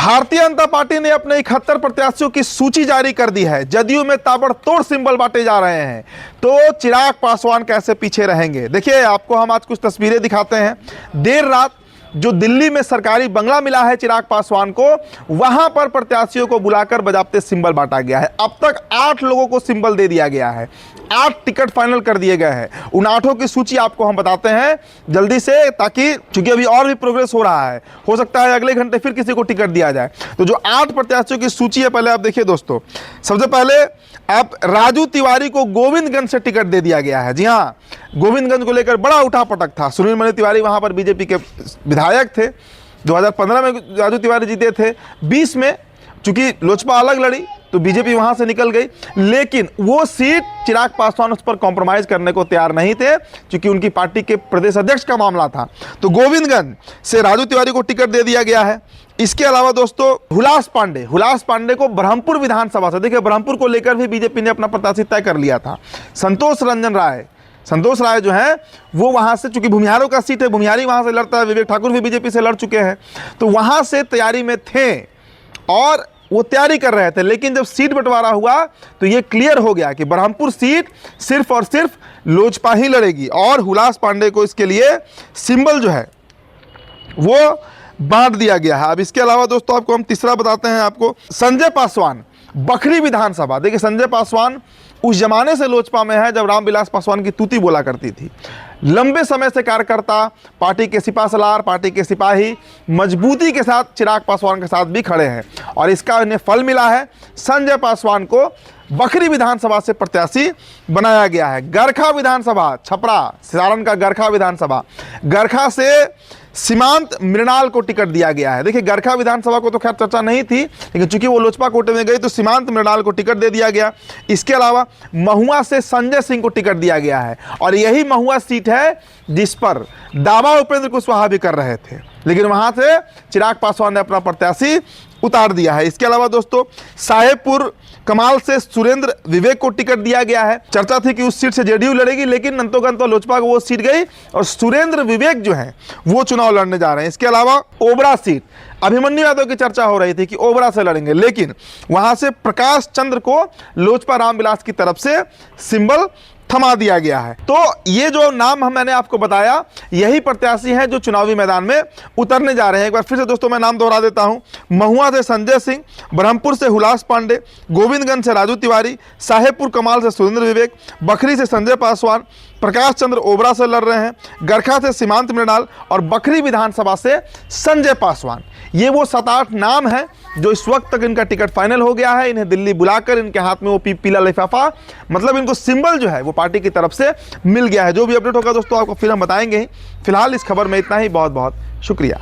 Bharatiya Janata party ने अपने 71 प्रत्याशियों की सूची जारी कर दी है। जदयू में ताबड़तोड़ सिंबल बांटे जा रहे हैं, तो चिराग पासवान कैसे पीछे रहेंगे? देखिए, आपको हम आज कुछ तस्वीरें दिखाते हैं। देर रात जो दिल्ली में सरकारी बंगला मिला है चिराग पासवान को, वहां पर प्रत्याशियों को बुलाकर बजाबते सिंबल बांटा गया है। अब तक 8 लोगों को सिंबल दे दिया गया है, 8 टिकट फाइनल कर दिए गए हैं। उन 8 की सूची आपको हम बताते हैं जल्दी से, ताकि चूंकि अभी और भी प्रोग्रेस हो रहा है, हो सकता है अगले घंटे फिर किसी को टिकट दिया जाए। तो जो 8 प्रत्याशियों की सूची है, पहले आप देखिए दोस्तों। सबसे पहले आप राजू तिवारी को गोविंदगंज से टिकट दे दिया गया है। जी हाँ, गोविंदगंज को लेकर बड़ा उठापटक था। सुनील मणि तिवारी वहां पर बीजेपी के विधायक थे। 2015 में राजू तिवारी जीते थे। 20 में चूंकि लोजपा अलग लड़ी तो बीजेपी वहां से निकल गई, लेकिन वो सीट चिराग पासवान उस पर कॉम्प्रोमाइज करने को तैयार नहीं थे, क्योंकि उनकी पार्टी के प्रदेश अध्यक्ष का मामला था। तो गोविंदगंज से राजू तिवारी को टिकट दे दिया गया है। इसके अलावा दोस्तों हुलास पांडे को ब्रह्मपुर विधानसभा से, देखिए ब्रह्मपुर को लेकर भी बीजेपी ने अपना प्रत्याशी तय कर लिया था। संतोष राय जो है वो वहां से, चूंकि भूमिहारों का सीट है, भूमिहारी वहां से लड़ता है, विवेक ठाकुर भी बीजेपी से लड़ चुके हैं, तो वहां से तैयारी में थे और वो तैयारी कर रहे थे। लेकिन जब सीट बंटवारा हुआ तो ये क्लियर हो गया कि ब्रह्मपुर सीट सिर्फ और सिर्फ लोजपा ही लड़ेगी, और हुलास पांडे को इसके लिए सिंबल जो है वो बांट दिया गया है। अब इसके अलावा दोस्तों आपको हम तीसरा बताते हैं। आपको संजय पासवान, बखरी विधानसभा। देखिए, संजय पासवान उस जमाने से लोजपा में है जब रामविलास पासवान की तूती बोला करती थी। लंबे समय से कार्यकर्ता, पार्टी के सिपासलार, पार्टी के सिपाही मजबूती के साथ चिराग पासवान के साथ भी खड़े हैं, और इसका इन्हें फल मिला है। संजय पासवान को बखरी विधानसभा से प्रत्याशी बनाया गया है। गरखा विधानसभा, छपरा सारण का गरखा विधानसभा, गरखा से सीमांत मृणाल को टिकट दिया गया है। देखिए, गरखा विधानसभा को तो खैर चर्चा नहीं थी, लेकिन चूंकि वो लोजपा कोटे में गई तो सीमांत मृणाल को टिकट दे दिया गया। इसके अलावा महुआ से संजय सिंह को टिकट दिया गया है, और यही महुआ सीट है जिस पर दावा उपेंद्र कुशवाहा भी कर रहे थे, लेकिन वहां से चिराग पासवान ने अपना प्रत्याशी उतार दिया है। इसके अलावा दोस्तों साहेबपुर कमाल से सुरेंद्र विवेक को टिकट दिया गया है। चर्चा थी कि उस सीट से जेडीयू लड़ेगी, लेकिन नंतोगंतो लोजपा को वो सीट गई और सुरेंद्र विवेक जो है वो चुनाव लड़ने जा रहे हैं। इसके अलावा ओबरा सीट, अभिमन्यु यादव की चर्चा हो रही थी कि ओबरा से लड़ेंगे, लेकिन वहां से प्रकाश चंद्र को लोजपा रामविलास की तरफ से सिंबल थमा दिया गया है। तो ये जो नाम मैंने आपको बताया, यही प्रत्याशी हैं जो चुनावी मैदान में उतरने जा रहे हैं। एक बार फिर से दोस्तों मैं नाम दोहरा देता हूं। महुआ से संजय सिंह, ब्रह्मपुर से हुलास पांडे, गोविंदगंज से राजू तिवारी, साहेबपुर कमाल से सुरेंद्र विवेक, बखरी से संजय पासवान, प्रकाश चंद्र ओबरा से लड़ रहे हैं, गरखा से सीमांत मृणाल और बखरी विधानसभा से संजय पासवान। ये वो 7-8 नाम हैं जो इस वक्त तक इनका टिकट फाइनल हो गया है। इन्हें दिल्ली बुलाकर इनके हाथ में वो पीला लिफाफा, मतलब इनको सिंबल जो है वो पार्टी की तरफ से मिल गया है। जो भी अपडेट होगा दोस्तों आपको फिर हम बताएंगे ही। फिलहाल इस खबर में इतना ही। बहुत बहुत शुक्रिया।